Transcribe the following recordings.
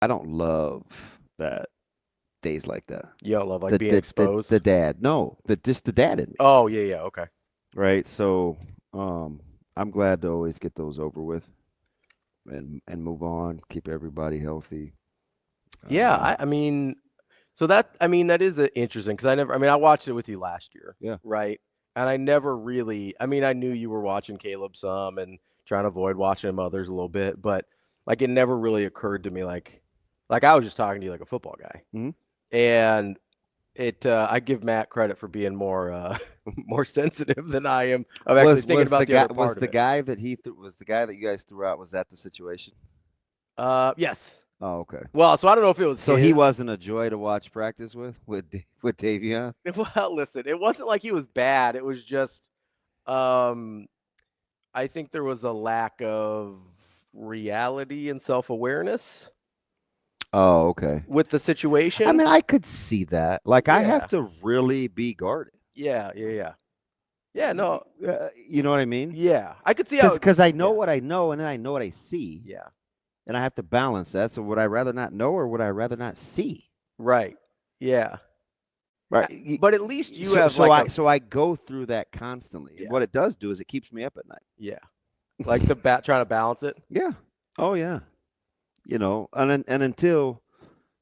I don't love that days like that. You don't love like The being the the, exposed. the dad. No, just the dad in me. Oh yeah, yeah, okay. Right? So, I'm glad to always get those over with and move on, keep everybody healthy. Yeah, Uh, I mean, so that is interesting because I watched it with you last year, yeah. right? And I never really, I knew you were watching Caleb some and trying to avoid watching him others a little bit, but like it never really occurred to me like I was just talking to you like a football guy. Mhm. And I give Matt credit for being more more sensitive than I am of actually thinking about the other Was part of the it. guy that was the guy that you guys threw out, was that the situation? Yes. Oh, okay. Well, so I don't know if it was So he his. wasn't a joy to watch practice with Davion? Well, listen, it wasn't like he was bad. It was just um I think there was a lack of reality and self-awareness Oh, okay. with the I situation. mean, I could see that. Like, I have Yeah. to really be guarded. Yeah, yeah, yeah. Yeah, no. You know what I mean? Yeah. I could see how Because I know yeah. what I know, and then I know what I see, Yeah. and I have to balance that. So would I rather not know, or would I rather not see? Right. Yeah. Right. But at least you have like a So I go through that constantly, and yeah. what it does do is it keeps me up at night. Yeah. Like the bat trying to balance it. Yeah. Oh yeah. And until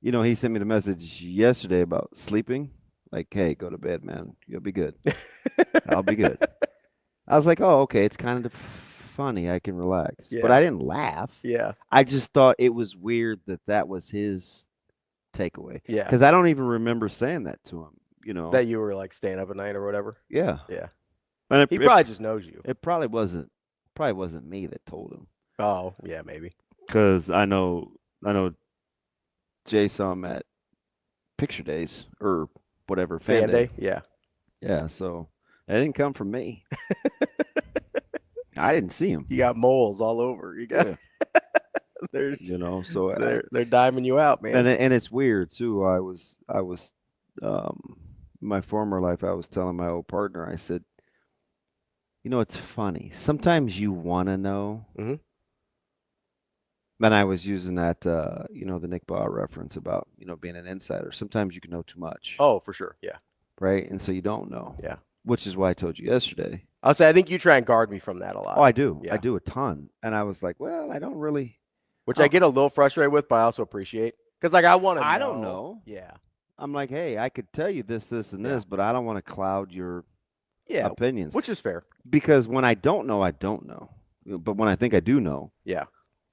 he sent me the message yesterday about sleeping. Like, hey, go to bed, man. You'll be good. I'll be good. I was like, oh, okay. It's kind of funny. I can relax. But Yeah. I didn't laugh. Yeah. I just thought it was weird that that was his takeaway. Yeah. Because I don't even remember saying that to him. That you were like staying up at night or whatever. Yeah. Yeah. And He probably just knows you. it probably wasn't me that told him. Oh, yeah, maybe. Because I know Jay saw him at picture days or whatever, fan Fan day. day? Yeah. Yeah. So it didn't come from me. I didn't see him. You got moles all over. You got Yeah. there's So they're diming you out, man. and it's weird too. I was my former life. I was telling my old partner. I said, it's funny. Sometimes you want to know. Hmm. And I was using that, the Nick Baugh reference about being an insider. Sometimes you can know too much, Oh, for sure. Yeah. right? And so you don't know, Yeah. which is why I told you yesterday. I'll say I think you try and guard me from that a Oh, lot. I do. I Yeah. do a ton. And I was like, well, I don't really. Which I Oh, get a little frustrated with, but I also appreciate. Because like I want to I don't know. know. Yeah. I'm like, hey, I could tell you this, this, and Yeah. this, but I don't want to cloud your Yeah. opinions Which is fair. because when I don't know, I don't know. But when I think I do know, Yeah.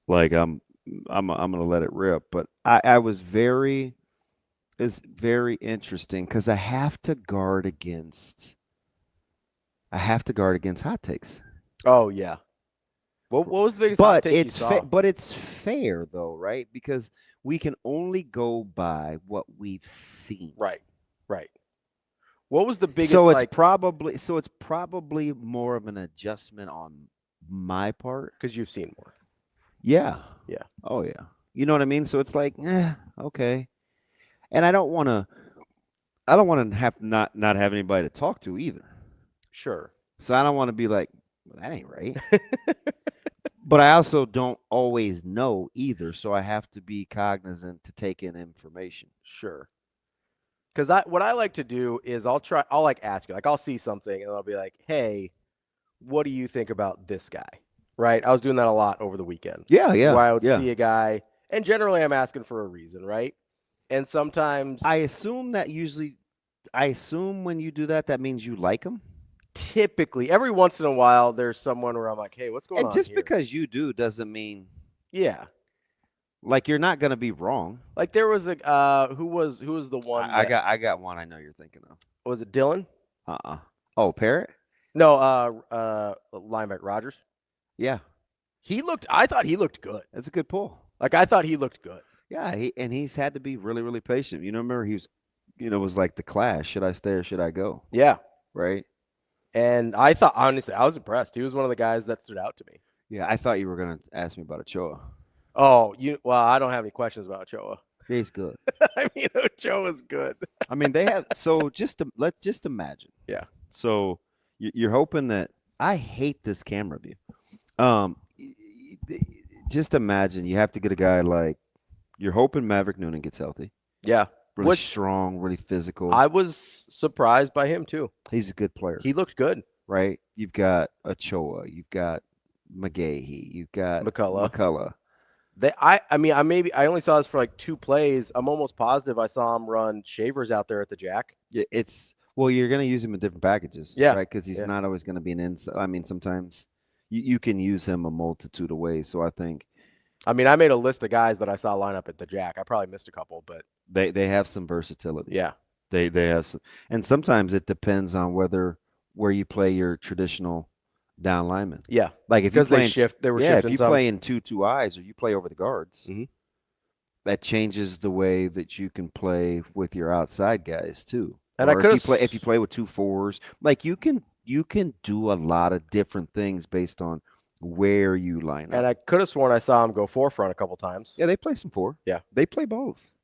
like I'm gonna let it rip. But I was very it's very interesting because I have to guard against hot takes. Oh yeah. What was the biggest hot take you saw? But it's fair though, right? Because we can only go by what we've seen. Right. Right. What was the biggest So it's like probably so it's probably more of an adjustment on my part. because you've seen more. Yeah. Yeah. Oh yeah. You know what I mean? So it's like, okay. And I don't want to have not have anybody to talk to either. Sure. So I don't want to be like, well, that ain't right. But I also don't always know either, so I have to be cognizant to take in information. Sure. Because what I like to do is I'll like ask you, like I'll see something and I'll be like, hey, what do you think about this guy? Right? I was doing that a lot over the weekend Yeah, yeah, where I would yeah. see a guy, and generally I'm asking for a reason, right? And sometimes, I assume when you do that, that means you like them. typically, every once in a while, there's someone where I'm like, hey, what's going And on just here? because you do doesn't mean Yeah. like you're not gonna be wrong. Like there was a who was the one I that got I got one I know you're thinking of. was it Dylan? Oh, Parrot? No, linebacker Rogers. Yeah, I thought he looked good. that's a good pull. Like I thought he looked good. Yeah, he's had to be really, really patient. Remember he was, was like the clash. Should I stay or should I go? Yeah. Right? And I thought, honestly, I was impressed. He was one of the guys that stood out to me. Yeah, I thought you were gonna ask me about Ochoa. Oh, well, I don't have any questions about Ochoa. He's good. I mean, Ochoa's good. I mean, they have. So let's just imagine. Yeah. So you're hoping that I hate this camera view. Um, just imagine you have to get a guy like You're hoping Maverick Noonan gets healthy. Yeah. Really Which strong, really physical. I was surprised by him too. He's a good player, He looked good. right? You've got Ochoa, you've got McGahee, you've got McCullough. McCullough. I only saw this for like 2 plays. I'm almost positive I saw him run Shavers out there at the Jack. Yeah, well, you're going to use him in different packages, Yeah. right? Because he's Yeah. not always going to be an inside. I mean, sometimes you can use him a multitude of ways. So I think I mean, I made a list of guys that I saw line up at the Jack. I probably missed a couple, but they have some versatility. yeah. They have some, and sometimes it depends on where you play your traditional down lineman. Yeah. Like if you Because play they shift, they were yeah, if shifting you some. play in two eyes or you play over the guards, Mhm. that changes the way that you can play with your outside guys too. And I Or could if you play with 2 4s, like you can do a lot of different things based on where you line and up. I could have sworn I saw him go forefront a couple times. Yeah, they play some 4. Yeah. They play both.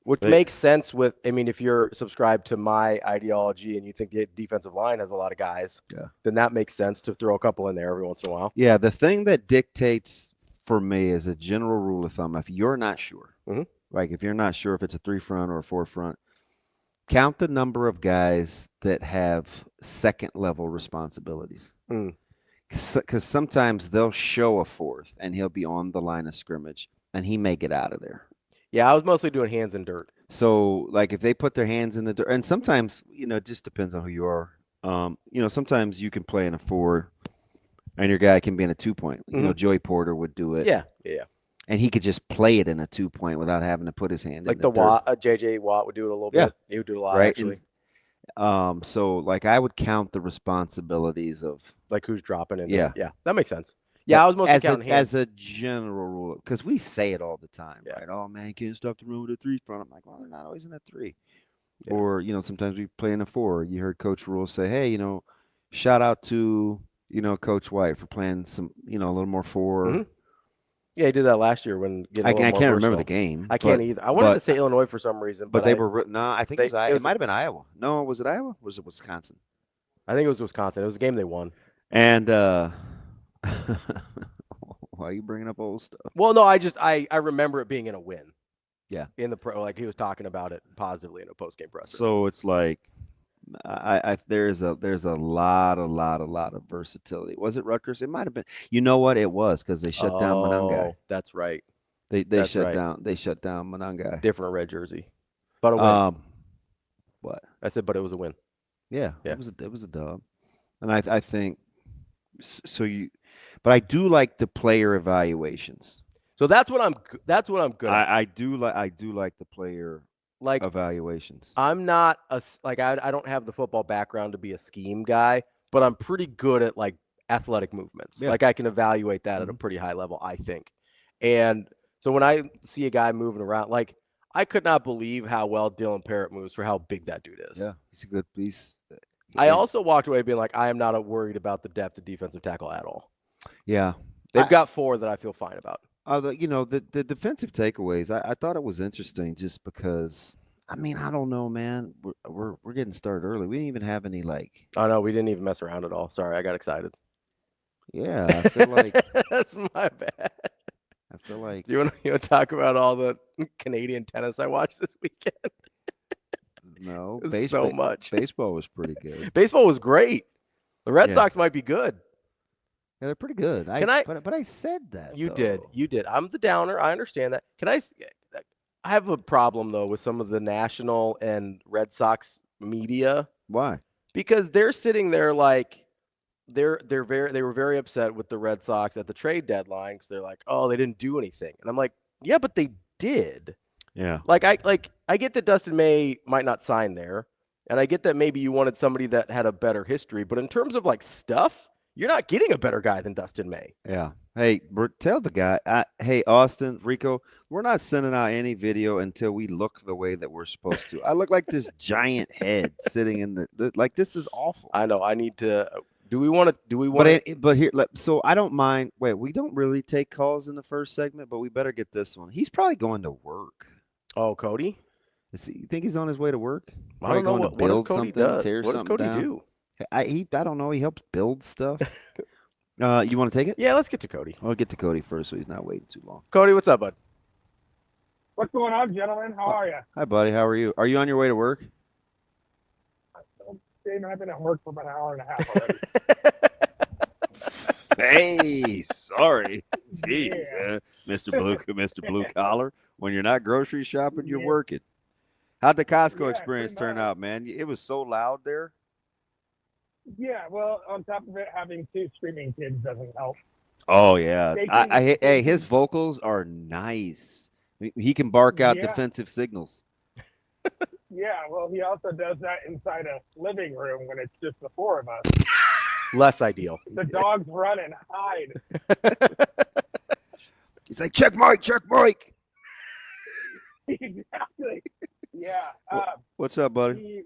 Which makes sense if you're subscribed to my ideology and you think the defensive line has a lot of guys, then that makes sense to throw a couple in there every once in a while. Yeah, the thing that dictates for me as a general rule of thumb, if you're not sure, like if you're not sure if it's a 3 front or a 4 front, count the number of guys that have second level responsibilities. Because sometimes they'll show a 4th and he'll be on the line of scrimmage and he may get out of there. Yeah, I was mostly doing hands in dirt. So, like, if they put their hands in the dirt, and sometimes, it just depends on who you are. Sometimes you can play in a 4 and your guy can be in a 2-point. Joey Porter would do it. Yeah. And he could just play it in a 2-point without having to put his hand like in the dirt. Watt, JJ Watt would do it a little bit. He would do it a lot, actually. So, like, I would count the responsibilities of like who's dropping in. Yeah. Yeah, that makes sense. Yeah, I was mostly counting hands. As a general rule, because we say it all the time, right? Oh man, you can't stop the run with a 3 front. I'm like, well, they're not always in a 3. Yeah. Or sometimes we play in a 4. You heard Coach Rhule say, hey, shout out to Coach White for playing some a little more 4. Yeah, he did that last year when I can't remember the game. I can't either. I wanted to say Illinois for some reason, but they were no. I think it might have been Iowa. No, was it Iowa? Or was it Wisconsin? I think it was Wisconsin. It was a game they won. And why are you bringing up old stuff? Well, no, I remember it being in a win. Yeah, in the pro, like he was talking about it positively in a post game presser. So it's like, there's a lot of versatility. Was it Rutgers? It might have been. You know what? It was because they shut down Monangai. That's right. They shut down Monangai. Different red jersey, but a win. What I said, but it was a win. Yeah. It was a dub, and I think so. But I do like the player evaluations. So that's what I'm good at. I do like the player evaluations. I'm not I don't have the football background to be a scheme guy, but I'm pretty good at like athletic movements. Yeah. Like I can evaluate that at a pretty high level, I think. And so when I see a guy moving around, like I could not believe how well Dylan Parrott moves for how big that dude is. Yeah, he's a good piece. I also walked away being like, I am not worried about the depth of defensive tackle at all. Yeah. They've got 4 that I feel fine about. The defensive takeaways, I thought it was interesting just because, I mean, I don't know, man. We're getting started early. We didn't even have any like. Oh no, we didn't even mess around at all. Sorry, I got excited. Yeah, I feel like that's my bad. I feel like you want to talk about all the Canadian tennis I watched this weekend? No, so much. Baseball was pretty good. Baseball was great. The Red Sox might be good. Yeah, they're pretty good. But I said that. You did. I'm the downer. I understand that. I have a problem though with some of the national and Red Sox media. Why? Because they're sitting there like they were very upset with the Red Sox at the trade deadline because they're like, oh, they didn't do anything, and I'm like, yeah, but they did. Yeah. I get that Dustin May might not sign there, and I get that maybe you wanted somebody that had a better history, but in terms of like stuff, you're not getting a better guy than Dustin May. Yeah. Hey, tell the guy, hey, Austin, Rico, we're not sending out any video until we look the way that we're supposed to. I look like this giant head sitting in like, this is awful. I know. I need to. Do we want to? But here, so I don't mind. Wait, we don't really take calls in the first segment, but we better get this one. He's probably going to work. Oh, Cody? You think he's on his way to work? I don't know what does Cody do. What does Cody do? I don't know. He helps build stuff. You want to take it? Yeah, let's get to Cody. I'll get to Cody first, so he's not waiting too long. Cody, what's up, bud? What's going on, gentlemen? How are you? Hi, buddy. How are you? Are you on your way to work? Damon, I've been at work for about an hour and a half already. Hey, sorry. Jeez, Yeah. Mr. Blue Collar. When you're not grocery shopping, you're Yeah. working. How'd the Costco Yeah, experience pretty turn much. out, man? It was so loud there. Yeah, well, on top of it, having two screaming kids doesn't help. Oh yeah. They can, Hey, they his can, vocals are nice. He can bark out yeah, defensive signals. yeah. Well, he also does that inside a living room when it's just the four of us. Less ideal. The dogs run and hide. He's like, check Mike, check Mike. Exactly. Yeah. What's up, buddy?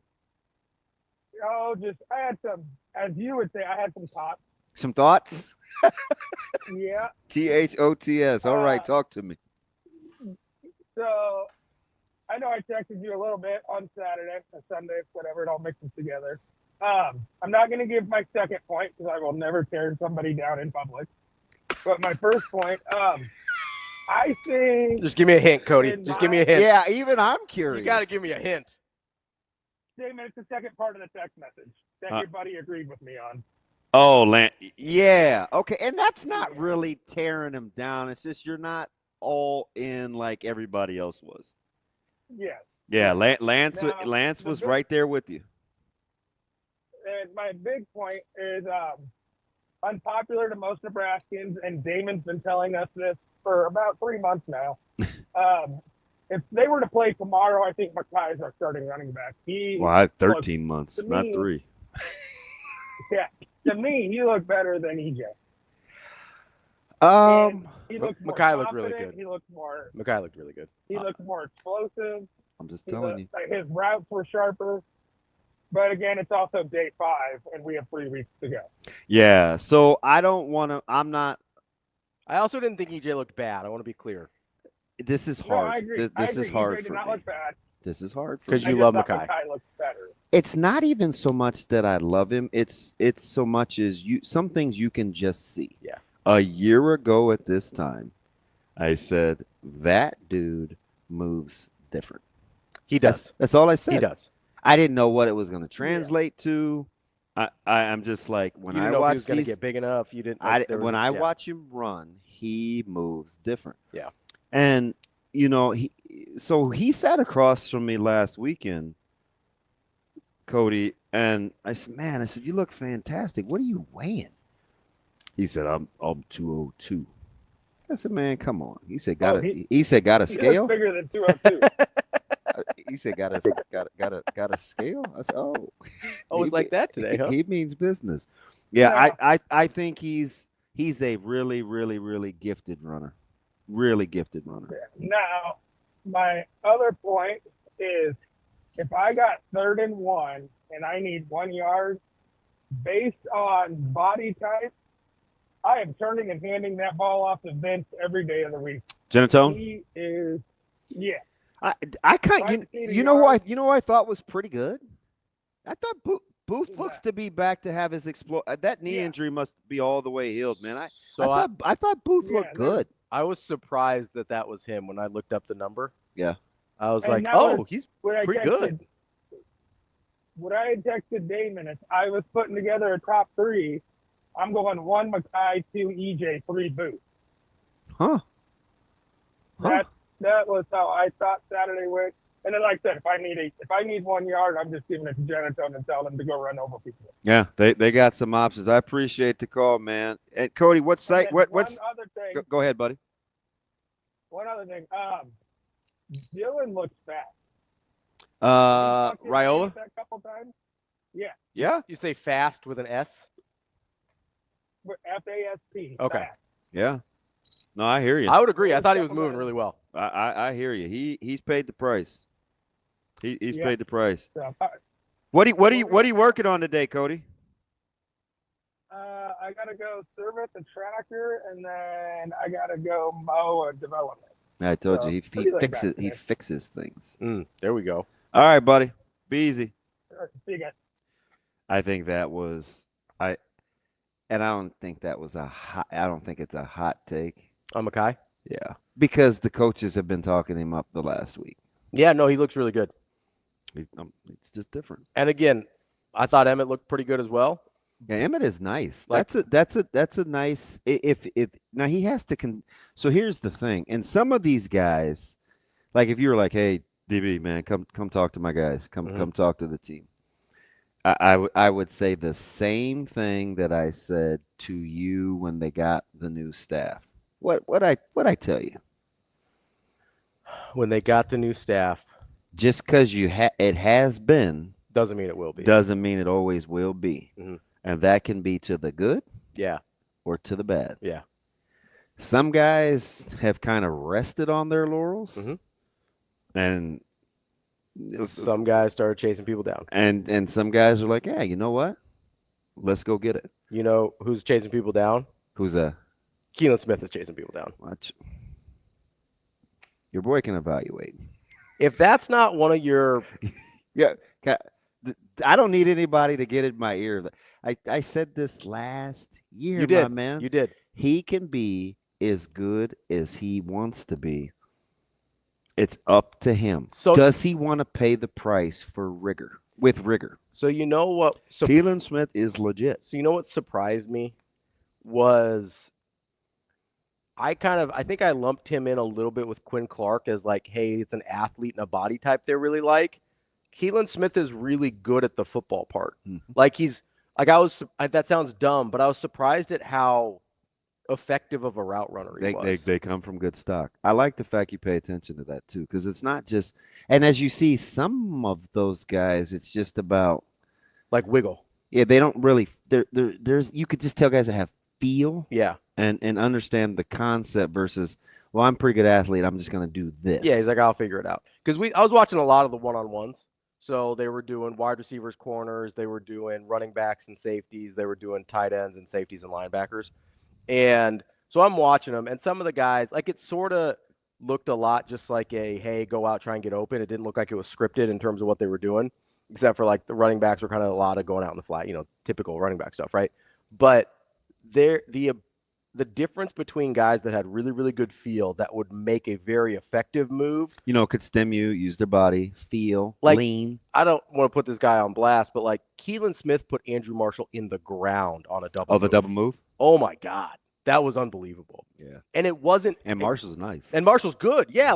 I had some, as you would say, I had some thoughts. Some thoughts? Yeah. THOTS. All right, talk to me. So I know I texted you a little bit on Saturday or Sunday, whatever. It all mixes together. I'm not going to give my second point because I will never tear somebody down in public. But my first point, I think. Just give me a hint, Cody. Just give me a hint. Yeah, even I'm curious. You got to give me a hint. Damon, it's the second part of the text message that your buddy agreed with me on. Oh, yeah. Okay, and that's not really tearing him down. It's just you're not all in like everybody else was. Yeah. Yeah, Lance was right there with you. And my big point is unpopular to most Nebraskans, and Damon's been telling us this for about 3 months now. If they were to play tomorrow, I think Mackay's our starting running back. I had 13 months, not 3. Yeah, to me, he looked better than EJ. He looked more Mackay looked really good. He looked more. Mackay looked really good. He looked more explosive. I'm just telling you. His routes were sharper. But again, it's also day 5, and we have 3 weeks to go. Yeah, so I don't want to. I'm not. I also didn't think EJ looked bad. I want to be clear. This is hard. No, I agree. This is hard EJ did for not me. look bad. This is hard for me. Because you love Mackay. Mackay looks better. It's not even so much that I love him. It's so much as some things you can just see. Yeah. A year ago at this time, I said that dude moves different. He does. That's all I said. He does. I didn't know what it was going to translate to. I'm just like when you didn't I know watch if he was going to get big enough. You didn't. When I watch him run, he moves different. Yeah. And he sat across from me last weekend, Cody, and I said, "Man," I said, "you look fantastic. What are you weighing?" He said, "I'm 202." I said, "Man, come on." He said, he said, "Got a scale?" He bigger than 202. He said, "Got a scale?" I said, "Oh, it's like that today, huh?" He means business. Yeah, I think he's a really, really, really gifted runner. Really gifted runner. Now, my other point is, if I got 3rd and 1 and I need 1 yard, based on body type, I am turning and handing that ball off to Vince every day of the week. Genatone? He is, yeah. I kind you know who I thought was pretty good. I thought Booth looks to be back to have his that knee injury must be all the way healed, man. I thought Booth looked good. I was surprised that was him when I looked up the number. Yeah. I was like, oh, he's pretty good. What I had texted Damon is I was putting together a top 3. I'm going 1 Mackay, 2 EJ, 3 Booth. Huh. That was how I thought Saturday went. And then, like I said, if I need 1 yard, I'm just giving it to Janatone and telling him to go run over people. Yeah, they got some options. I appreciate the call, man. And Cody, what's one other thing? Go ahead, buddy. One other thing. Dylan looks fast. Rhule? That couple times. Yeah. Yeah. You say fast with an S? FAST. Okay. Fast. Yeah. No, I hear you. I would agree. I thought he was moving really well. I hear you. He's paid the price. He's paid the price. So, What are you working on today, Cody? I gotta go service the tractor, and then I gotta go mow a development. I told you he fixes things. There we go. All right, buddy. Be easy. Right, see you guys. I think that was I don't think that was I don't think it's a hot take. On Mackay? Yeah, because the coaches have been talking him up the last week. Yeah, no, he looks really good. It's just different. And again, I thought Emmett looked pretty good as well. Yeah, Emmett is nice. Like- That's a nice if now he has to so here's the thing. And some of these guys, like if you were like, hey, DB man, come talk to my guys. Come talk to the team. I would say the same thing that I said to you when they got the new staff. What I tell you? When they got the new staff, Just because it has been doesn't mean it will be. doesn't mean it always will be. Mm-hmm. And that can be to the good Yeah. or to the bad. Yeah. Some guys have kind of rested on their laurels, and Some guys started chasing people down. and some guys are like, yeah, you know what? Let's go get it. You know who's chasing people down? Who's that? Keelan Smith is chasing people down. Watch. Your boy can evaluate. If that's not one of your Yeah, I don't need anybody to get in my ear. I said this last year, you did, my man. You did. He can be as good as he wants to be. It's up to him. So does he want to pay the price for rigor? With rigor. So you know what? So Keelan Smith is legit. So you know what surprised me was I think I lumped him in a little bit with Quinn Clark as like, hey, it's an athlete and a body type they really like. Keelan Smith is really good at the football part. Mm-hmm. Like that sounds dumb, but I was surprised at how effective of a route runner he was. They come from good stock. I like the fact you pay attention to that too, because it's not just. And as you see, some of those guys, it's just about like wiggle. Yeah, they don't really. There's you could just tell guys that have feel. Yeah. And understand the concept versus, well, I'm a pretty good athlete. I'm just going to do this. Yeah, he's like, I'll figure it out. Because I was watching a lot of the one-on-ones. So they were doing wide receivers, corners. They were doing running backs and safeties. They were doing tight ends and safeties and linebackers. And so I'm watching them. And some of the guys, like it sort of looked a lot just like hey, go out, try and get open. It didn't look like it was scripted in terms of what they were doing, except for like the running backs were kind of a lot of going out in the flat, typical running back stuff, right? But the difference between guys that had really, really good feel that would make a very effective move. Could stem you, use their body, feel, like, lean. I don't want to put this guy on blast, but like Keelan Smith put Andrew Marshall in the ground on a double move. The double move? Oh, my God. That was unbelievable. Yeah. And it wasn't. And Marshall's nice. And Marshall's good. Yeah.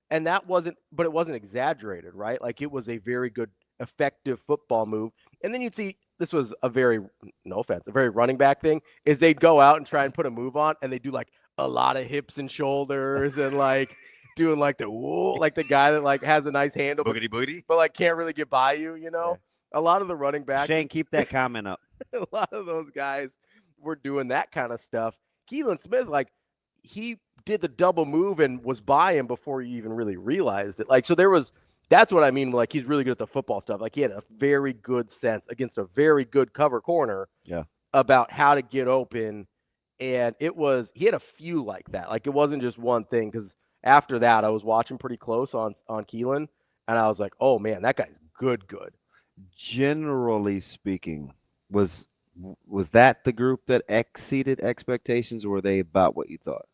And that wasn't, but it wasn't exaggerated, right? Like it was a very good, effective football move. And then you'd see, this was a very, no offense, a very running back thing, is they'd go out and try and put a move on, and they do like a lot of hips and shoulders and like doing like the guy that like has a nice handle, boogity booty, but like can't really get by you, Yeah. A lot of the running backs. Shane, keep that comment up. A lot of those guys were doing that kind of stuff. Keelan Smith, like he did the double move and was by him before you even really realized it. Like, so that's what I mean. Like, he's really good at the football stuff. Like, he had a very good sense against a very good cover corner about how to get open. And he had a few like that. Like, it wasn't just one thing. Because after that, I was watching pretty close on Keelan. And I was like, oh, man, that guy's good. Generally speaking, was that the group that exceeded expectations, or were they about what you thought?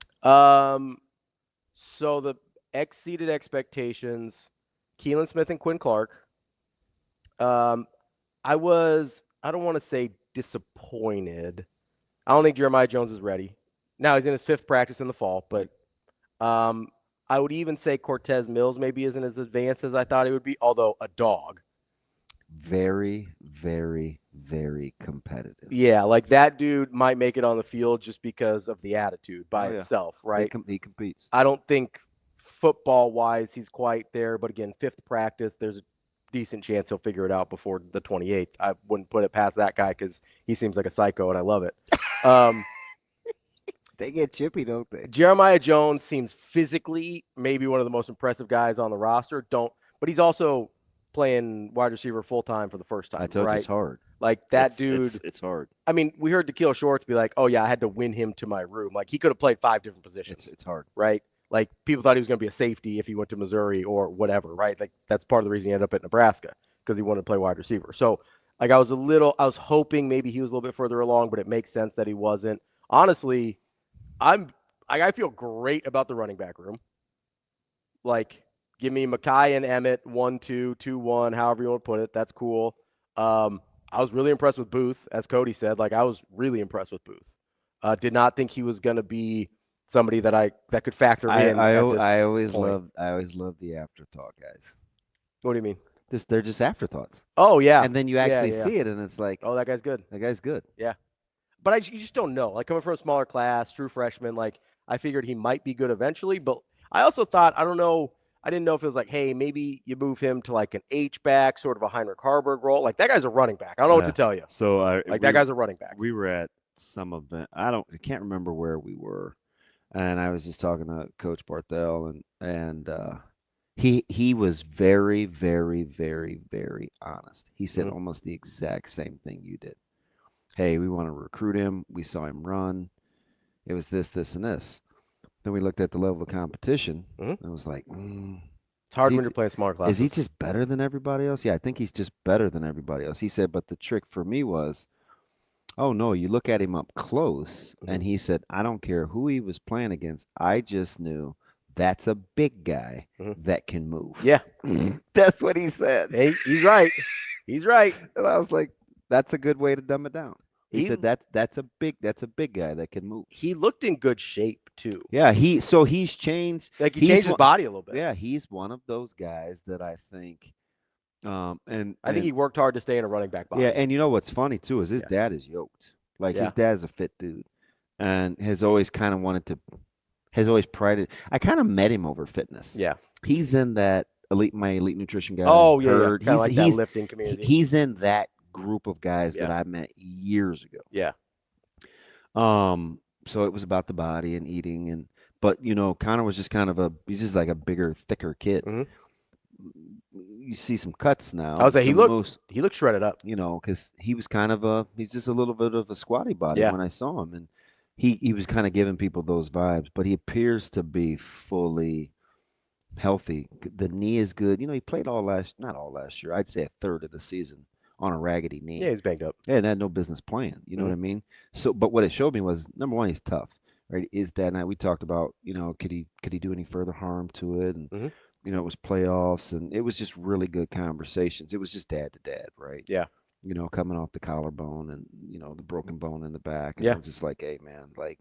So the exceeded expectations, Keelan Smith and Quinn Clark. I don't want to say disappointed. I don't think Jeremiah Jones is ready. Now he's in his 5th practice in the fall, but I would even say Cortez Mills maybe isn't as advanced as I thought he would be, although a dog. Very, very, very competitive. Yeah, like that dude might make it on the field just because of the attitude by itself, right? He competes. I don't think football-wise he's quite there, but again, 5th practice, there's a decent chance he'll figure it out before the 28th. I wouldn't put it past that guy because he seems like a psycho, and I love it. They get chippy, don't they? Jeremiah Jones seems physically maybe one of the most impressive guys on the roster. But he's also playing wide receiver full-time for the first time. I told you it's hard. Like that dude. It's hard. I mean, we heard Da'Keil Shorts be like, oh, yeah, I had to win him to my room. Like he could have played 5 different positions. It's hard. Right? Like people thought he was going to be a safety if he went to Missouri or whatever, right? Like that's part of the reason he ended up at Nebraska because he wanted to play wide receiver. So like I was hoping maybe he was a little bit further along, but it makes sense that he wasn't. Honestly, I'm I feel great about the running back room. Like, give me Mackay and Emmett 1-2, 2-1, however you want to put it. That's cool. I was really impressed with Booth, as Cody said. Like, I was really impressed with Booth. Did not think he was going to be somebody that could factor in. I I always loved the afterthought guys. What do you mean? They're just afterthoughts. Oh yeah. And then you actually see it, and it's like, oh, that guy's good. That guy's good. Yeah. But you just don't know. Like, coming from a smaller class, true freshman, like, I figured he might be good eventually. But I also thought, I don't know, I didn't know if it was like, hey, maybe you move him to like an H-back, sort of a Heinrich Harburg role. Like, that guy's a running back. I don't know what to tell you. So that guy's a running back. We were at some event. I can't remember where we were, and I was just talking to Coach Barthel, and he was very, very, very, very honest. He said almost the exact same thing you did. Hey, we want to recruit him. We saw him run. It was this, and this. Then we looked at the level of competition, and it was like, it's hard when you're playing smaller classes. Is he just better than everybody else? Yeah, I think he's just better than everybody else. He said, but the trick for me was, oh, no, you look at him up close, and he said, I don't care who he was playing against. I just knew that's a big guy that can move. Yeah. That's what he said. Hey, he's right. He's right. And I was like, that's a good way to dumb it down. He said that's a big guy that can move. He looked in good shape too. Yeah, he's changed. Like, he changed his body a little bit. Yeah, he's one of those guys that I think and I think he worked hard to stay in a running back body. Yeah, and you know what's funny too is his dad is yoked. Like, his dad's a fit dude, and has always prided. I kind of met him over fitness. Yeah, he's in that my elite nutrition guy. Oh yeah, kind of like that lifting community. He's in that group of guys that I met years ago. Yeah. So it was about the body and eating, but Connor was just he's just like a bigger, thicker kid. You see some cuts now. I was like, he looked shredded up. Because he was he's just a little bit of a squatty body when I saw him, and he was kind of giving people those vibes, but he appears to be fully healthy. The knee is good. He played not all last year. I'd say a third of the season on a raggedy knee. Yeah, he's banged up. Yeah, and had no business playing. You know what I mean? So, but what it showed me was, number one, he's tough. Right? His dad and I, we talked about, could he do any further harm to it? And it was playoffs, and it was just really good conversations. It was just dad to dad, right? Yeah. Coming off the collarbone and the broken bone in the back. And yeah. I was just like, hey man, like,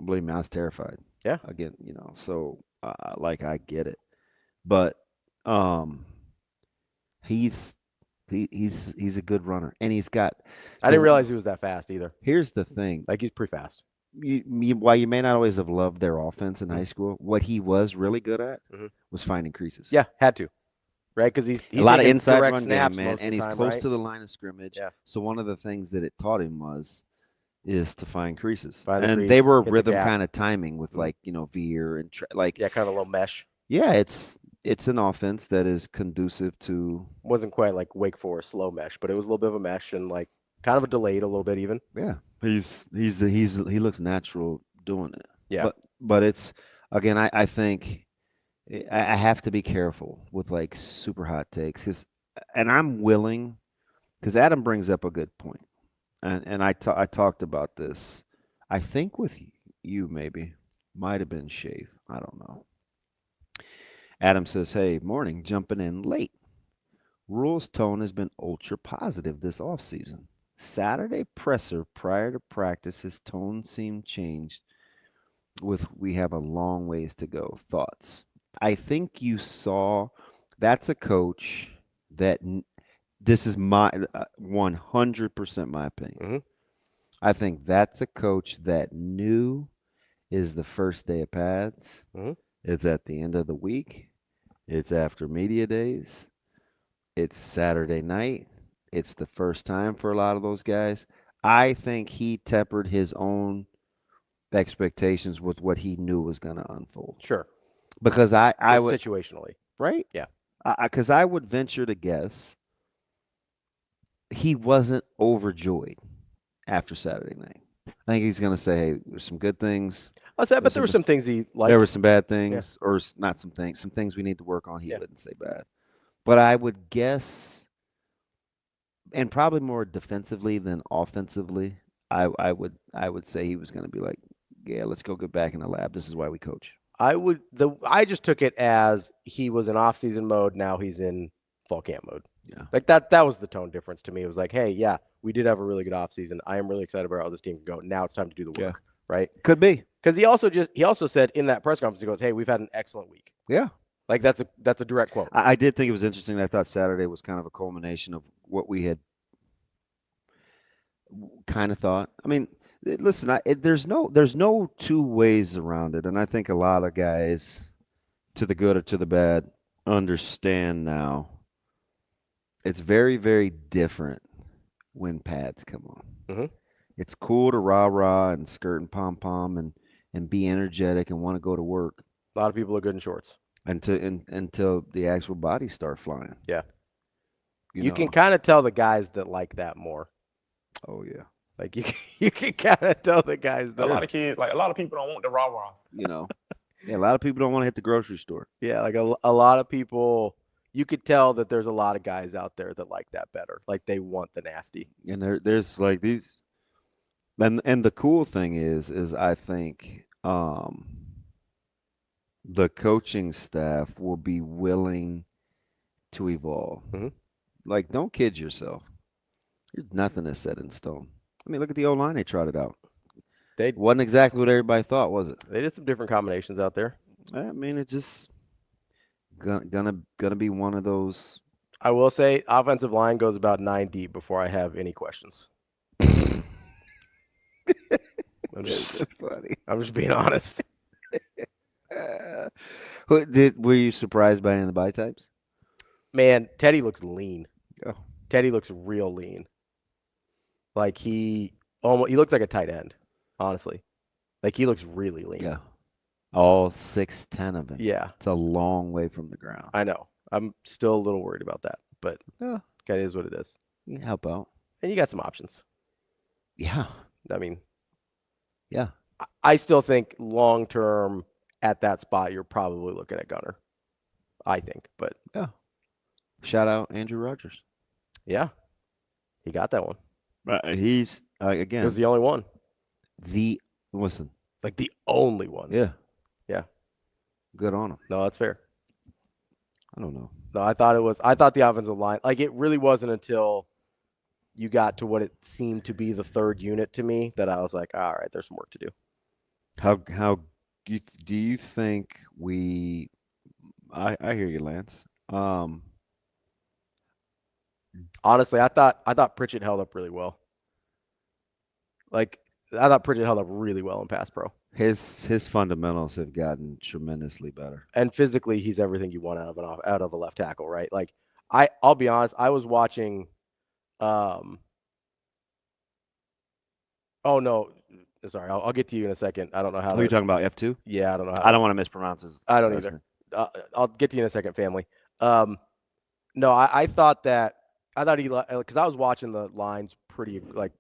believe me, I was terrified. Yeah. Again, so like, I get it, but he's a good runner, and he's got. I didn't realize he was that fast either. Here's the thing, like, he's pretty fast. While you may not always have loved their offense in high school, what he was really good at was finding creases. Yeah, had to, right? Because he's a lot of inside run game, man, and he's close to the line of scrimmage. Yeah. So one of the things that it taught him is to find creases, and they were rhythm kind of timing with veer and kind of a little mesh. Yeah, it's an offense that is conducive to. Wasn't quite like Wake Forest slow mesh, but it was a little bit of a mesh and like kind of a delayed a little bit even. Yeah, he looks natural doing it. Yeah, but it's, again, I think I have to be careful with like super hot takes and I'm willing, because Adam brings up a good point, and I talked about this, I think with you, maybe might have been Shave, I don't know. Adam says, hey, morning, jumping in late. Rhule's tone has been ultra positive this offseason. Saturday presser prior to practice, his tone seemed changed with we have a long ways to go. Thoughts? I think you saw that's a coach that this is my 100% my opinion. I think that's a coach that knew is the first day of pads. It's at the end of the week. It's after media days. It's Saturday night. It's the first time for a lot of those guys. I think he tempered his own expectations with what he knew was going to unfold. Sure. Because I would situationally. Right? Yeah. Because I would venture to guess he wasn't overjoyed after Saturday night. I think he's going to say, hey, there's some good things. But there were some things he liked. There were some bad things, or not some things. Some things we need to work on. He wouldn't say bad. But I would guess, and probably more defensively than offensively, I would say he was going to be like, yeah, let's go get back in the lab. This is why we coach. I just took it as he was in off-season mode. Now he's in fall camp mode. Yeah. Like that was the tone difference to me. It was like, hey, yeah, we did have a really good off-season. I am really excited about how this team can go. Now it's time to do the work, right? Could be. Because he also said in that press conference, he goes, hey, we've had an excellent week. Yeah. Like that's a direct quote. I did think it was interesting. I thought Saturday was kind of a culmination of what we had kind of thought. I mean, listen, there's no two ways around it, and I think a lot of guys, to the good or to the bad, understand now. It's very, very different when pads come on. Mm-hmm. It's cool to rah-rah and skirt and pom-pom and be energetic and want to go to work. A lot of people are good in shorts. Until the actual bodies start flying. Yeah. You can know. kind of tell the guys that like that more. Oh, yeah. Like you can kind of tell the guys that A lot of kids, like a lot of people don't want the rah-rah. Yeah, a lot of people don't want to hit the grocery store. Yeah, like a lot of people, you could tell that there's a lot of guys out there that like that better. Like they want the nasty. And there's like these, and the cool thing is I think the coaching staff will be willing to evolve. Mm-hmm. Like, don't kid yourself. Nothing is set in stone. I mean, look at the O-line they trotted out. Wasn't exactly what everybody thought, was it? They did some different combinations out there. I mean, it's just gonna be one of those. I will say, offensive line goes about 9 deep before I have any questions. I'm just being honest. Were you surprised by any of the body types? Man, Teddy looks lean. Oh. Teddy looks real lean. Like he looks like a tight end, honestly. Like he looks really lean. Yeah. All 6'10" of him. Yeah. It's a long way from the ground. I know. I'm still a little worried about that, but Yeah. it is what it is. You can help out. And you got some options. Yeah. I mean, yeah. I still think long term at that spot you're probably looking at Gunner. I think, but yeah. Shout out Andrew Rogers. Yeah. He got that one. He's again. He was the only one. Listen. Like the only one. Yeah. Yeah. Good on him. No, that's fair. I don't know. No, I thought the offensive line, like it really wasn't until you got to what it seemed to be the third unit to me that I was like, all right, there's some work to do. How do you think we? I hear you, Lance. Honestly, I thought Pritchett held up really well. Like I thought Pritchett held up really well in pass pro. His fundamentals have gotten tremendously better. And physically, he's everything you want out of a left tackle, right? Like I'll be honest, I was watching. Oh no, sorry, I'll get to you in a second. I don't know how. Are you talking about F2? Yeah, I don't know. I don't want to mispronounce his. I don't either. I'll get to you in a second, family. No, I thought he, because I was watching the lines pretty, like,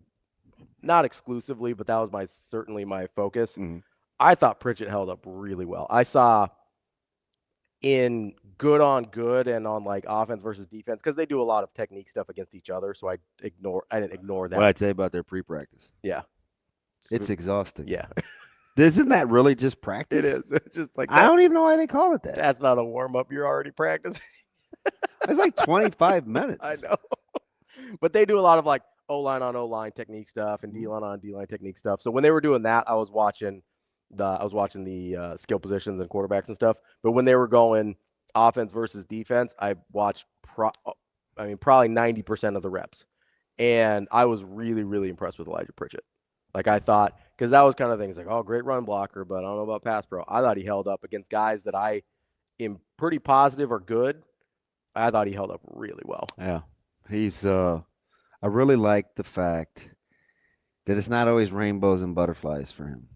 not exclusively, but that was certainly my focus. Mm-hmm. I thought Pritchett held up really well. I saw in good on good and on like offense versus defense, because they do a lot of technique stuff against each other, so I didn't ignore that. What I tell you about their pre-practice? Yeah, it's exhausting. Yeah. Isn't that really just practice? It is. It's just like I don't even know why they call it that. That's not a warm-up. You're already practicing. It's like 25 minutes. I know. But they do a lot of like O-line on O-line technique stuff and D-line on D-line technique stuff. So when they were doing that, I was watching the skill positions and quarterbacks and stuff. But when they were going offense versus defense, I watched probably 90% of the reps. And I was really, really impressed with Elijah Pritchett. Like I thought, because that was kind of things like, oh, great run blocker, but I don't know about pass pro. I thought he held up against guys that I am pretty positive are good. I thought he held up really well. Yeah. He's I really like the fact that it's not always rainbows and butterflies for him.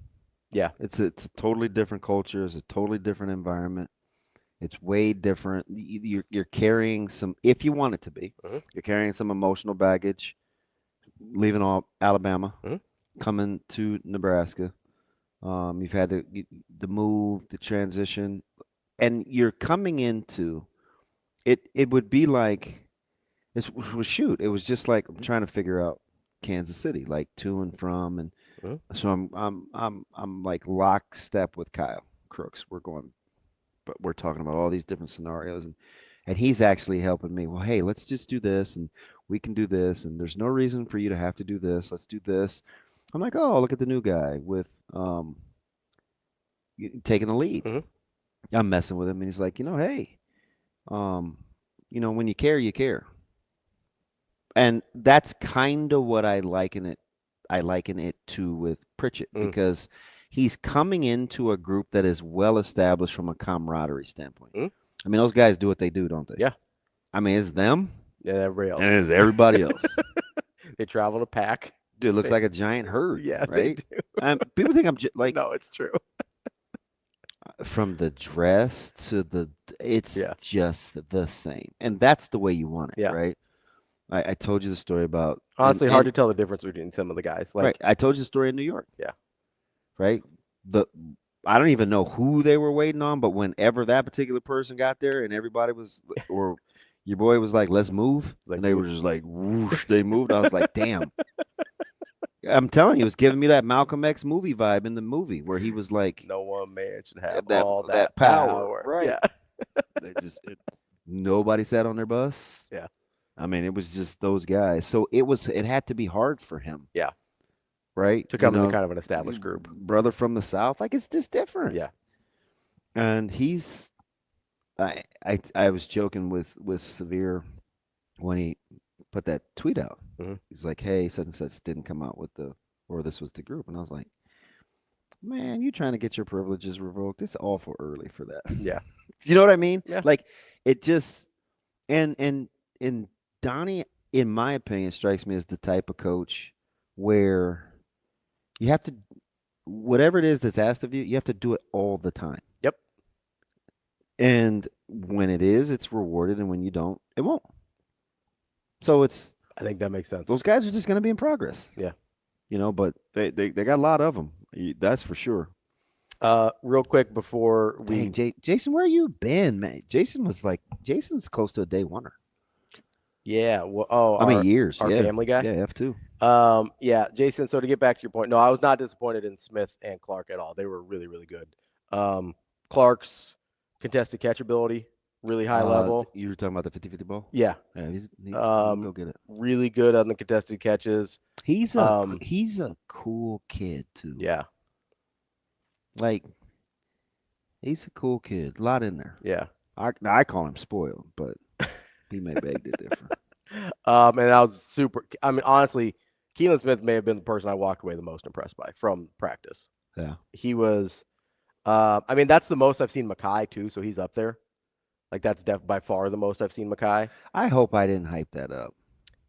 Yeah. It's a totally different culture, it's a totally different environment. It's way different. You're carrying some, if you want it to be, you're carrying some emotional baggage, leaving Alabama, coming to Nebraska. You've had the move, the transition, and you're coming into it. It would be like it was just like I'm trying to figure out Kansas City, like to and from, and So I'm like lockstep with Kyle Crooks. But we're talking about all these different scenarios, and he's actually helping me. Well, hey, let's just do this, and we can do this, and there's no reason for you to have to do this. Let's do this. I'm like, oh, look at the new guy with taking the lead. I'm messing with him, and he's like, hey, when you care, you care. And that's kind of what I liken it to with Pritchett, because he's coming into a group that is well established from a camaraderie standpoint. I mean, those guys do what they do, don't they? Yeah. I mean, it's them. Yeah, everybody else. And it's everybody else. They travel in a pack. Dude, it looks like a giant herd. Yeah, right? they do. People think I'm like, no, it's true. From the dress to it's just the same, and that's the way you want it, right? I told you the story about, honestly, hard to tell the difference between some of the guys. Like, right, I told you the story in New York. Yeah. Right. I don't even know who they were waiting on, but whenever that particular person got there, and everybody was, or your boy was like, "Let's move," and they were just like, whoosh, they moved. I was like, "Damn." I'm telling you, he was giving me that Malcolm X movie vibe in the movie where he was like, no one man should have all that power. Right. Yeah. They nobody sat on their bus. Yeah. I mean, it was just those guys. So it had to be hard for him. Yeah. Right. To come into kind of an established group. Brother from the South. Like, it's just different. Yeah. And I was joking with Severe when he put that tweet out. He's like, hey, such and such didn't come out with or this was the group. And I was like, man, you trying to get your privileges revoked. It's awful early for that. Yeah. You know what I mean? Yeah. Like, it just, and Donnie, in my opinion, strikes me as the type of coach where you have to, whatever it is that's asked of you, you have to do it all the time. Yep. And when it is, it's rewarded, and when you don't, it won't. So I think that makes sense. Those guys are just going to be in progress. Yeah. But they got a lot of them. That's for sure. Real quick before we, Dang, Jason, where you been, man? Jason's close to a day oneer. Yeah. Well, I mean, years. Our family guy. Yeah, F2. Yeah, Jason. So to get back to your point, no, I was not disappointed in Smith and Clark at all. They were really, really good. Clark's contested catch ability, really high level. You were talking about the 50-50 ball? Yeah. Go get it. Really good on the contested catches. He's a cool kid too. Yeah. Like, he's a cool kid. A lot in there. Yeah. I call him spoiled, but he may beg to differ. And I was super. I mean, honestly, Keelan Smith may have been the person I walked away the most impressed by from practice. Yeah. He was. I mean, that's the most I've seen Mekhi too, so he's up there. Like, that's by far the most I've seen Mekhi. I hope I didn't hype that up.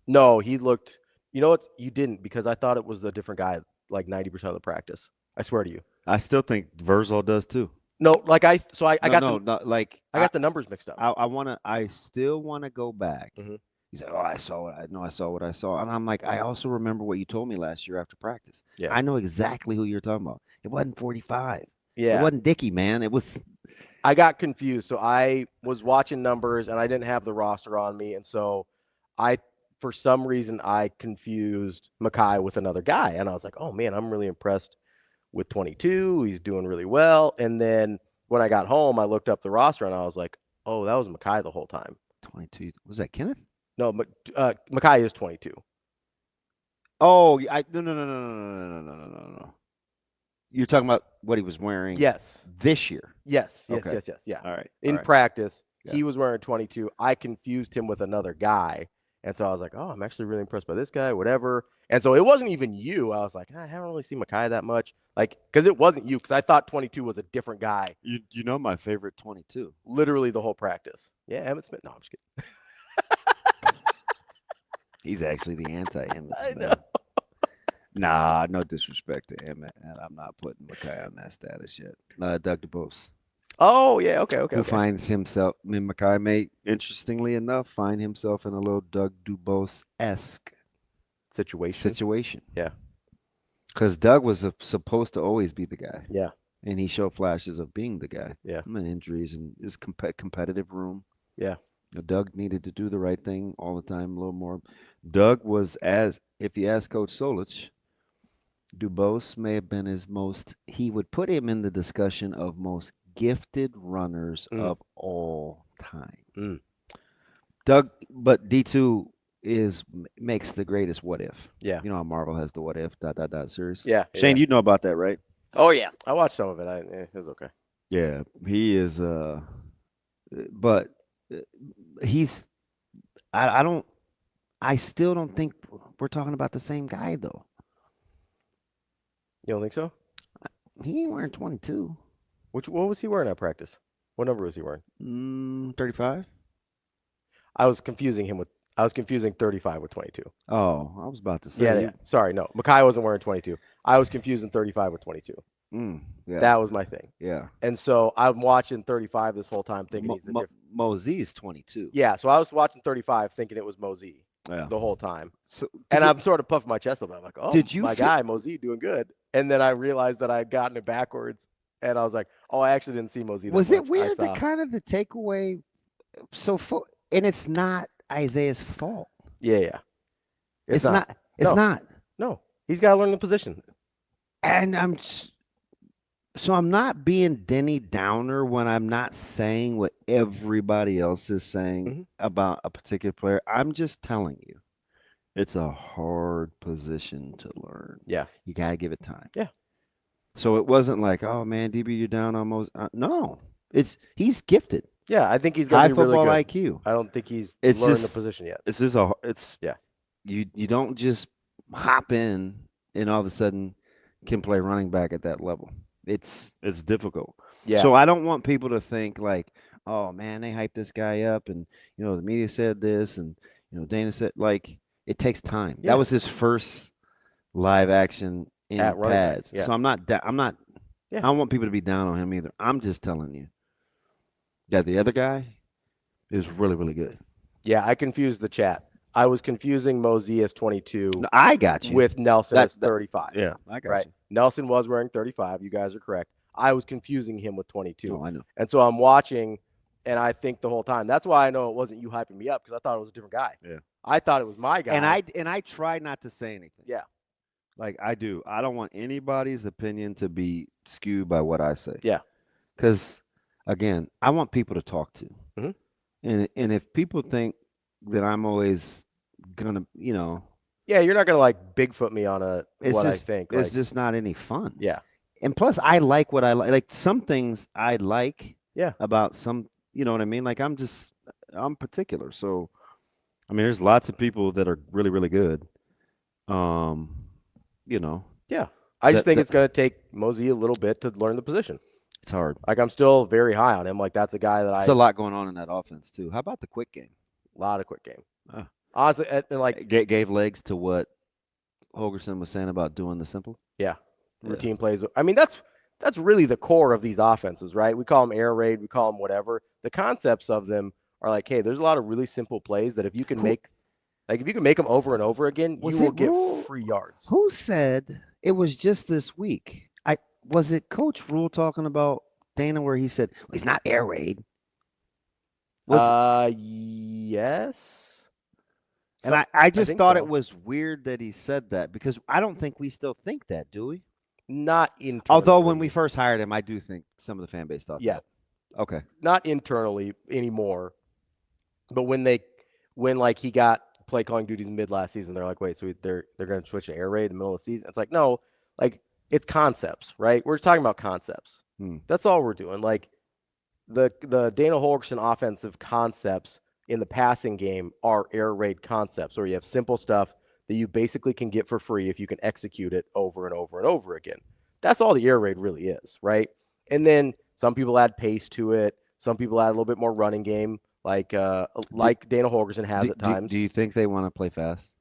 No, he looked. You know what? You didn't, because I thought it was a different guy. Like 90% of the practice. I swear to you. I still think Verzal does too. No, like I got the numbers mixed up. I still want to go back. He said, "Oh, I saw what I saw," and I'm like, I also remember what you told me last year after practice. Yeah, I know exactly who you're talking about. It wasn't 45. Yeah, it wasn't Dickey, man. It was. I got confused, so I was watching numbers and I didn't have the roster on me, and so for some reason, I confused Mekhi with another guy, and I was like, "Oh man, I'm really impressed with 22. He's doing really well." And then when I got home, I looked up the roster and I was like, "Oh, that was Mekhi the whole time." 22. Was that Kenneth? No, but Mekhi is 22. Oh, no. You're talking about what he was wearing? Yes. This year? Yes. Okay. Yes. Yeah. All right. In practice, he was wearing 22. I confused him with another guy. And so I was like, oh, I'm actually really impressed by this guy, whatever. And so it wasn't even you. I was like, I haven't really seen Mekhi that much. Like, because it wasn't you, because I thought 22 was a different guy. You know my favorite 22. Literally the whole practice. Yeah, Emmitt Smith. No, I'm just kidding. He's actually the anti-Emmitt Smith. I know. Nah, no disrespect to Emmitt, and I'm not putting Mekhi on that status yet. Doug DuBose. Oh, yeah, okay. Who finds himself, I mean, Mekhi may, interestingly enough, find himself in a little Doug DuBose-esque situation. Yeah. Because Doug was supposed to always be the guy. Yeah. And he showed flashes of being the guy. Yeah. And injuries and his competitive room. Yeah. Doug needed to do the right thing all the time, a little more. Doug was, if you ask Coach Solich, Dubose may have been his most. He would put him in the discussion of most gifted runners of all time. Doug, but D2 makes the greatest what if. Yeah. You know how Marvel has the what if ... series. Yeah. Shane, you know about that, right? Oh yeah, I watched some of it. It was okay. Yeah, he is. But he's. I don't. I still don't think we're talking about the same guy though. You don't think so? He ain't wearing 22. What was he wearing at practice? What number was he wearing? 35. I was confusing 35 with 22. Oh, I was about to say. Yeah. Sorry, no. Makai wasn't wearing 22. I was confusing 35 with 22. Yeah. That was my thing. Yeah. And so I'm watching 35 this whole time thinking he's a different. Mosey's 22. Yeah, so I was watching 35 thinking it was Mosey the whole time. And I'm sort of puffing my chest a little bit. I'm like, oh, my guy, Mosey, doing good. And then I realized that I had gotten it backwards. And I was like, oh, I actually didn't see Mosey that Was much. it weird that kind of the takeaway? And it's not Isaiah's fault. Yeah. It's not. It's not. No, he's got to learn the position. And I'm not being Denny Downer when I'm not saying what everybody else is saying about a particular player. I'm just telling you, it's a hard position to learn. Yeah. You got to give it time. Yeah. So it wasn't like, oh man, DB, you're down almost. No, he's gifted. Yeah, I think he's going to be really good. High football IQ. I don't think he's learned the position yet. You don't just hop in and all of a sudden can play running back at that level. It's difficult. Yeah. So I don't want people to think like, oh man, they hyped this guy up, and the media said this, and Dana said, like, it takes time. Yeah. That was his first live action in pads. Yeah. So I'm not. I don't want people to be down on him either. I'm just telling you that the other guy is really, really good. Yeah, I confused the chat. I was confusing Mosey as 22. No, I got you. With Nelson as 35. Yeah, I got you. Nelson was wearing 35. You guys are correct. I was confusing him with 22. Oh, I know. And so I'm watching, and I think the whole time. That's why I know it wasn't you hyping me up, because I thought it was a different guy. Yeah. I thought it was my guy. And I try not to say anything. Yeah. Like I do. I don't want anybody's opinion to be skewed by what I say. Yeah. Because, again, I want people to talk to. And if people think that I'm always going to, Yeah, you're not going to like Bigfoot me on I think. It's just not any fun. Yeah. And plus, I like what I like. Like some things I like about some, you know what I mean? Like I'm particular. So, I mean, there's lots of people that are really, really good. Yeah. I just think it's going to take Mosey a little bit to learn the position. It's hard. Like I'm still very high on him. Like that's a guy that There's a lot going on in that offense too. How about the quick game? A lot of quick game. Honestly, and like gave legs to what Holgerson was saying about doing the simple. Yeah. Routine plays. I mean, that's really the core of these offenses, right? We call them air raid, we call them whatever. The concepts of them are like, hey, there's a lot of really simple plays that if you can make them over and over again, you will get free yards. Who said it was just this week? Was it Coach Rhule talking about Dana where he said, well, he's not air raid? Yes. And I just thought it was weird that he said that, because I don't think we still think that, do we? Not internally. Although when we first hired him, I do think some of the fan base thought that. Okay. Not internally anymore. But when like he got play calling duties mid last season, they're like, wait, so they're going to switch to air raid in the middle of the season? It's like, no, like it's concepts, right? We're just talking about concepts. That's all we're doing. Like the Dana Holgerson offensive concepts in the passing game are air raid concepts, where you have simple stuff that you basically can get for free if you can execute it over and over and over again. That's all the air raid really is, right? And then some people add pace to it. Some people add a little bit more running game, like Dana Holgerson has at times. Do you think they want to play fast?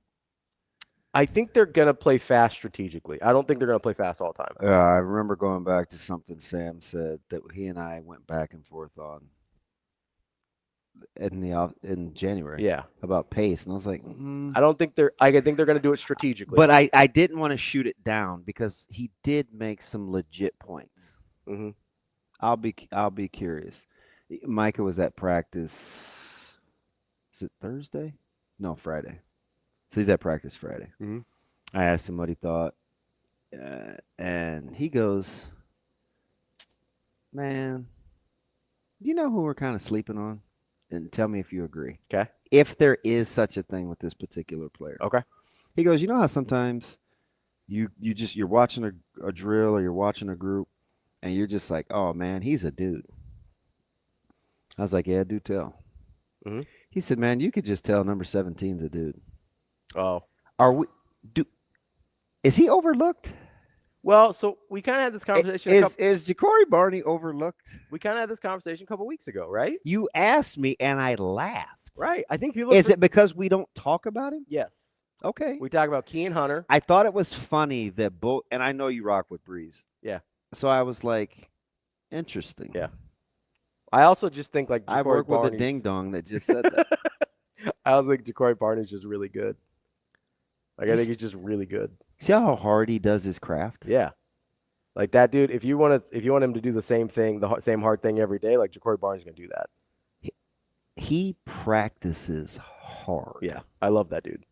I think they're going to play fast strategically. I don't think they're going to play fast all the time. I remember going back to something Sam said that he and I went back and forth on in January. About pace, and I was like, I don't think I think they're going to do it strategically. But I didn't want to shoot it down because he did make some legit points. I'll be curious. Micah was at practice. Is it Thursday? No, Friday. So he's at practice Friday. I asked him what he thought. and he goes, "Man, do you know who we're kind of sleeping on? And tell me if you agree. Okay. If there is such a thing with this particular player." Okay. He goes, "You know how sometimes you're watching a drill or you're watching a group and you're just like, oh man, he's a dude." I was like, "Yeah, do tell." Mhm. He said, "Man, you could just tell number 17's a dude." Oh. Are we? Do is he overlooked? Well, so we kind of had this conversation. Is Ja'Cory Barney overlooked? We kind of had this conversation a couple weeks ago, right? You asked me and I laughed. Right. I think people. Is it because we don't talk about him? Yes. Okay. We talk about Keen Hunter. I thought it was funny that both, and I know you rock with Breeze. Yeah. So I was like, interesting. Yeah. I also just think like I Ja'Cory work with a Barney's- ding dong that just said that. I was like Ja'Cory Barney's just really good. Like I think he's just really good. See how hard he does his craft? Yeah. Like that dude, if you want him to do the same thing, same hard thing every day, like Ja'Cory Barney's gonna do that. He practices hard. Yeah, I love that dude.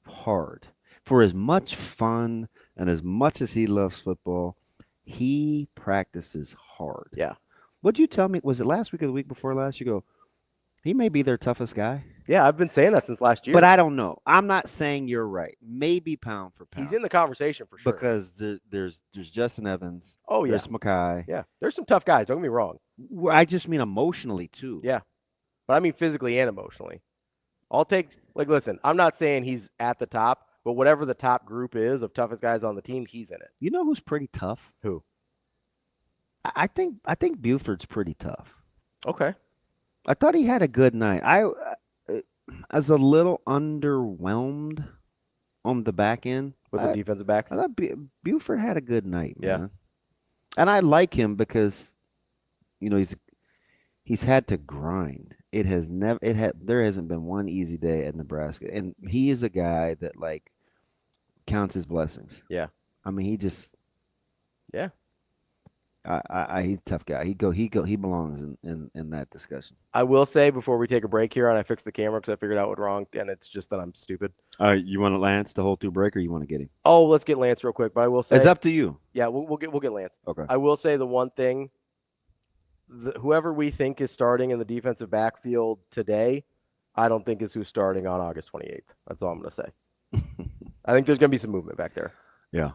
Hard. For as much fun and as much as he loves football, he practices hard. Yeah. What'd you tell me? Was it last week or the week before last? You go, he may be their toughest guy. Yeah, I've been saying that since last year. But I don't know. I'm not saying you're right. Maybe pound for pound. He's in the conversation for sure. Because there's Justin Evans. Oh, yeah. There's Mackay. Yeah. There's some tough guys. Don't get me wrong. I just mean emotionally too. Yeah. But I mean physically and emotionally. Listen, I'm not saying he's at the top, but whatever the top group is of toughest guys on the team, he's in it. You know who's pretty tough? Who? I think Buford's pretty tough. Okay. I thought he had a good night. I was a little underwhelmed on the back end With the defensive backs. I thought Buford had a good night, man. Yeah. And I like him because, he's had to grind. There hasn't been one easy day at Nebraska, and he is a guy that like counts his blessings. Yeah. I mean, he just. Yeah. He's a tough guy. He belongs in that discussion. I will say before we take a break here, and I fixed the camera because I figured out what's wrong, and it's just that I'm stupid. You want Lance to hold through break, or you want to get him? Oh, let's get Lance real quick. But I will say It's up to you. Yeah, we'll get Lance. Okay. I will say the one thing, whoever we think is starting in the defensive backfield today, I don't think is who's starting on August 28th. That's all I'm going to say. I think there's going to be some movement back there. Yeah.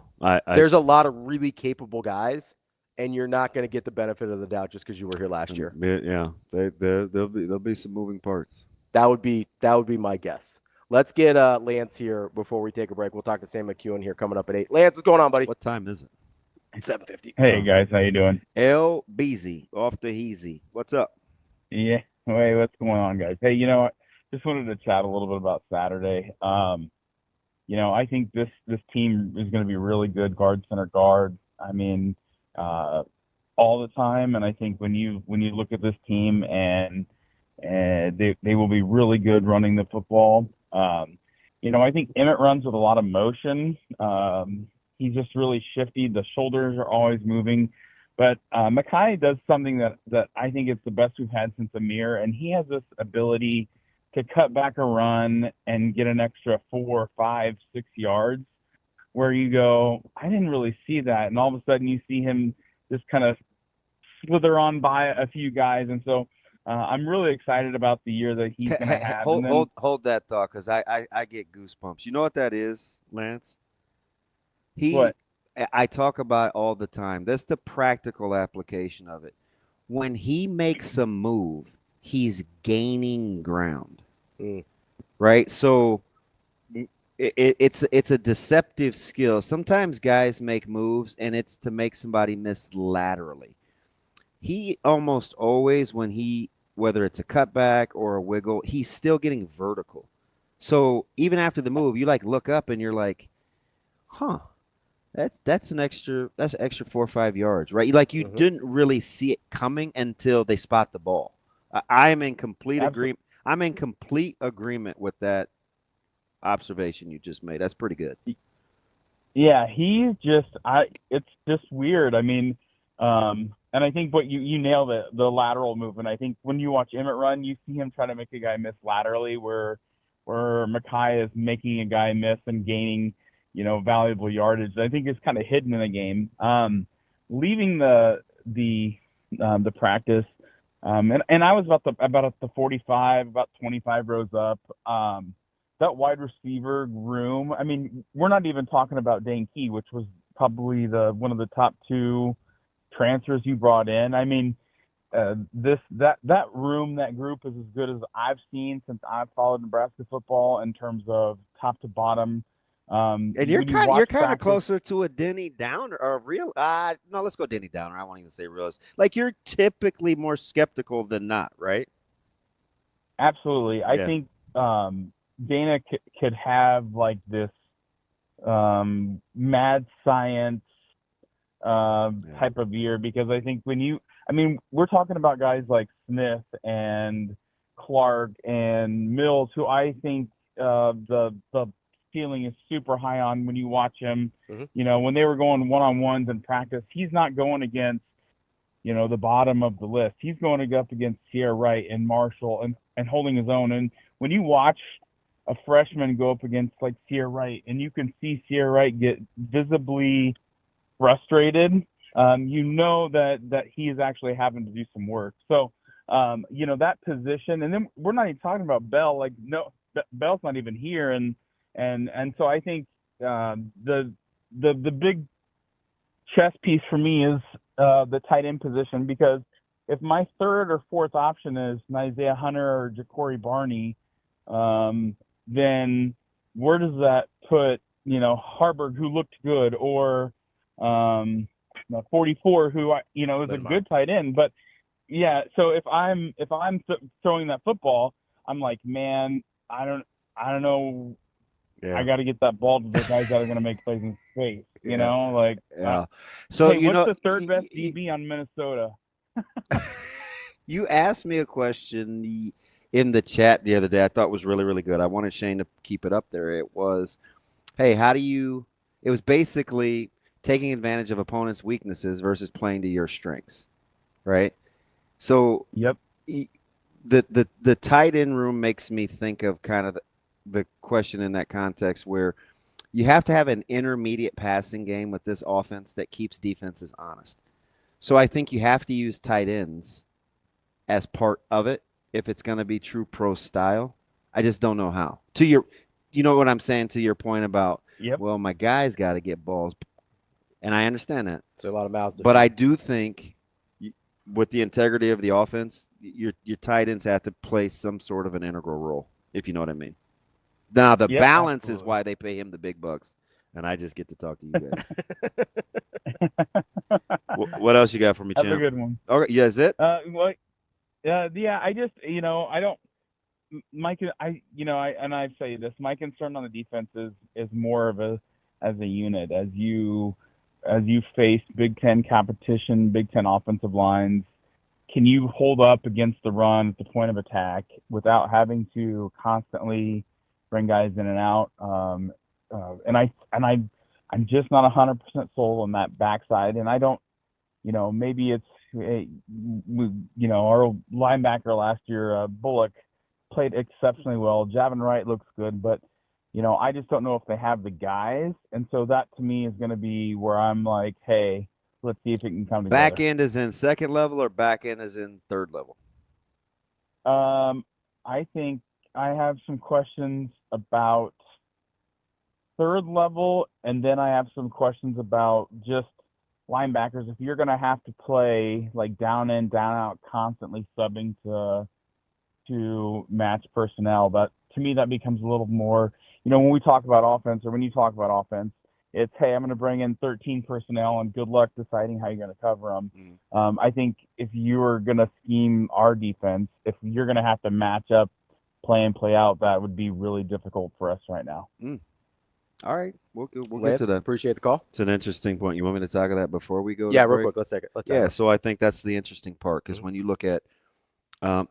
There's a lot of really capable guys, and you're not going to get the benefit of the doubt just because you were here last year. Yeah. There'll be some moving parts. That would be my guess. Let's get Lance here before we take a break. We'll talk to Sam McEwen here coming up at 8. Lance, what's going on, buddy? What time is it? 7:50. Hey guys, how you doing? L Beezy off the Heezy. What's up? Yeah. Hey, what's going on, guys? Hey, just wanted to chat a little bit about Saturday. I think this team is going to be really good guard, center guard. I mean, all the time. And I think when you look at this team and they will be really good running the football. I think Emmett runs with a lot of motion. He's just really shifty. The shoulders are always moving. But Mackay does something that I think is the best we've had since Amir, and he has this ability to cut back a run and get an extra 4, 5, 6 yards where you go, I didn't really see that. And all of a sudden you see him just kind of slither on by a few guys. And so I'm really excited about the year that he's going to have. Hold that thought, because I get goosebumps. You know what that is, Lance? What? I talk about it all the time. That's the practical application of it. When he makes a move, he's gaining ground, right? So it's a deceptive skill. Sometimes guys make moves, and it's to make somebody miss laterally. He almost always, whether it's a cutback or a wiggle, he's still getting vertical. So even after the move, you look up and you're like, huh. That's extra 4 or 5 yards, right? You didn't really see it coming until they spot the ball. I'm in complete agreement. I'm in complete agreement with that observation you just made. That's pretty good. Yeah, it's just weird. I mean, and I think what you nailed it, the lateral movement. I think when you watch Emmett run, you see him try to make a guy miss laterally, where Mackay is making a guy miss and gaining valuable yardage that I think is kind of hidden in the game. Leaving the practice, and I was about at the 45, about 25 rows up. That wide receiver room. I mean, we're not even talking about Dane Key, which was probably one of the top 2 transfers you brought in. I mean, that room, that group is as good as I've seen since I've followed Nebraska football in terms of top to bottom. And you're kind of closer to a Denny Downer or a real. No, let's go Denny Downer. I won't even say realist. Like you're typically more skeptical than not, right? Absolutely. I think Dana could have like this mad science type of year, because I think we're talking about guys like Smith and Clark and Mills, who I think the ceiling is super high on when you watch him. Mm-hmm. When they were going one-on-ones in practice, he's not going against the bottom of the list. He's going up against Sierra Wright and Marshall and holding his own. And when you watch a freshman go up against like Sierra Wright, and you can see Sierra Wright get visibly frustrated, that he is actually having to do some work. So, that position, and then we're not even talking about Bell. Like, no, Bell's not even here, and so I think the big chess piece for me is the tight end position, because if my third or fourth option is Isaiah Hunter or Ja'Cory Barney, then where does that put Harburg, who looked good, or 44, who is a good tight end? But yeah, so if I'm throwing that football, I'm like, man, I don't know. Yeah. I got to get that ball to the guys that are going to make plays in space. So hey, what's the third best DB on Minnesota? You asked me a question in the chat the other day. I thought was really, really good. I wanted Shane to keep it up there. It was, hey, it was basically taking advantage of opponents' weaknesses versus playing to your strengths, right? So yep. The tight end room makes me think of kind of the question in that context, where you have to have an intermediate passing game with this offense that keeps defenses honest. So I think you have to use tight ends as part of it if it's going to be true pro style. I just don't know how. You know what I'm saying, to your point about, well, my guy's got to get balls. And I understand that. It's a lot of mouths. But I do think with the integrity of the offense, your tight ends have to play some sort of an integral role, if you know what I mean. Now, the balance is why they pay him the big bucks, and I just get to talk to you guys. What else you got for me, champ? That's a good one. Okay, yeah, is it? I just, I don't, Mike, I say this, my concern on the defense is more of as a unit, as you face Big Ten competition, Big Ten offensive lines. Can you hold up against the run at the point of attack without having to constantly bring guys in and out? And I'm just not 100% sold on that backside. And I don't, maybe it's, our linebacker last year, Bullock, played exceptionally well. Javin Wright looks good, but I just don't know if they have the guys. And so that to me is going to be where I'm like, hey, let's see if it can come together. Back end is in second level or back end is in third level? I think I have some questions about third level, and then I have some questions about just linebackers. If you're going to have to play like down in, down out, constantly subbing to match personnel, but to me that becomes a little more, when we talk about offense, or when you talk about offense, it's, hey, I'm going to bring in 13 personnel and good luck deciding how you're going to cover them. I think if you're going to scheme our defense, if you're going to have to match up play in, play out, that would be really difficult for us right now. All right. We'll get to that. Appreciate the call. It's an interesting point. You want me to talk of that before we go? Yeah, real quick. Let's take it. So I think that's the interesting part, because when you look at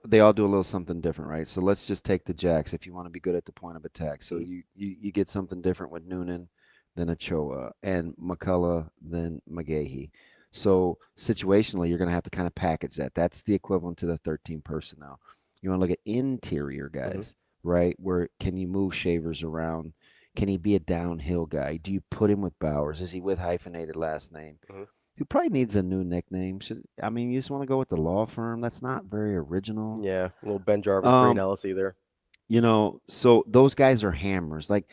they all do a little something different, right? So let's just take the Jacks if you want to be good at the point of attack. So you get something different with Noonan than Ochoa, and McCullough than McGahee. So situationally, you're going to have to kind of package that. That's the equivalent to the 13 personnel. You want to look at interior guys, right? Where can you move Shavers around? Can he be a downhill guy? Do you put him with Bowers? Is he with hyphenated last name? Mhm. Who probably needs a new nickname. You just want to go with the law firm? That's not very original. Yeah, a little Ben Jarvis, Green Ellis either. So those guys are hammers. Like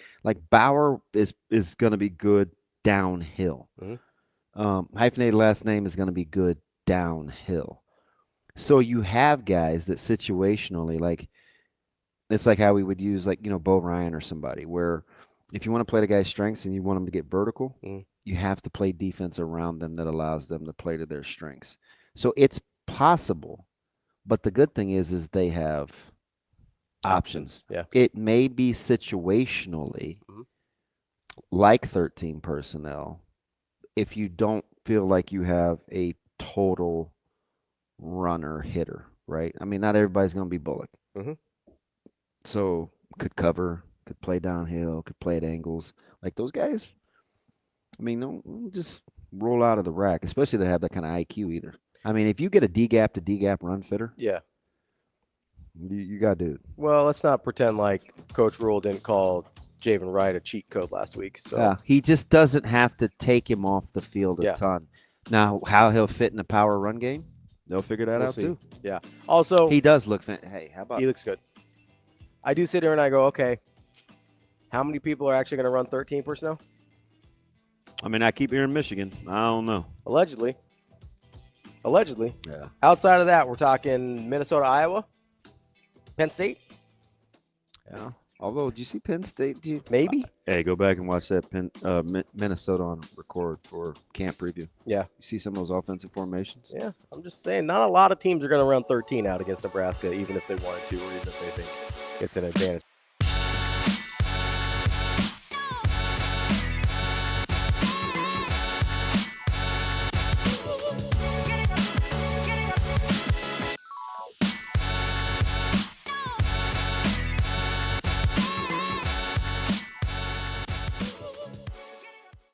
Bauer is going to be good downhill. Hyphenated last name is going to be good downhill. So you have guys that situationally, like, it's like how we would use, like, Bo Ryan or somebody, where if you want to play the guy's strengths and you want them to get vertical, you have to play defense around them that allows them to play to their strengths. So it's possible, but the good thing is they have options. Yeah. It may be situationally like 13 personnel if you don't feel like you have a total runner hitter, right? I mean, not everybody's going to be Bullock. So could cover, could play downhill, could play at angles. Like those guys, I mean, don't just roll out of the rack, especially they have that kind of IQ either. I mean, if you get a D-gap to D-gap run fitter, Yeah. you got to do it. Well, let's not pretend like Coach Rhule didn't call Javen Wright a cheat code last week. So Yeah, he just doesn't have to take him off the field a ton. Now, how he'll fit in a power run game, they'll figure that out too. Yeah. Also, He does look hey, how about he looks good. I do sit here and I go, okay, how many people are actually going to run 13 personnel? I mean, I keep hearing Michigan. I don't know. Allegedly. Yeah. Outside of that, we're talking Minnesota, Iowa, Penn State. Yeah. Although, did you see Penn State? Maybe. Hey, go back and watch that Minnesota on record for camp preview. Yeah. You see some of those offensive formations? Yeah. I'm just saying, not a lot of teams are going to run 13 out against Nebraska, even if they wanted to or even if they think it's an advantage.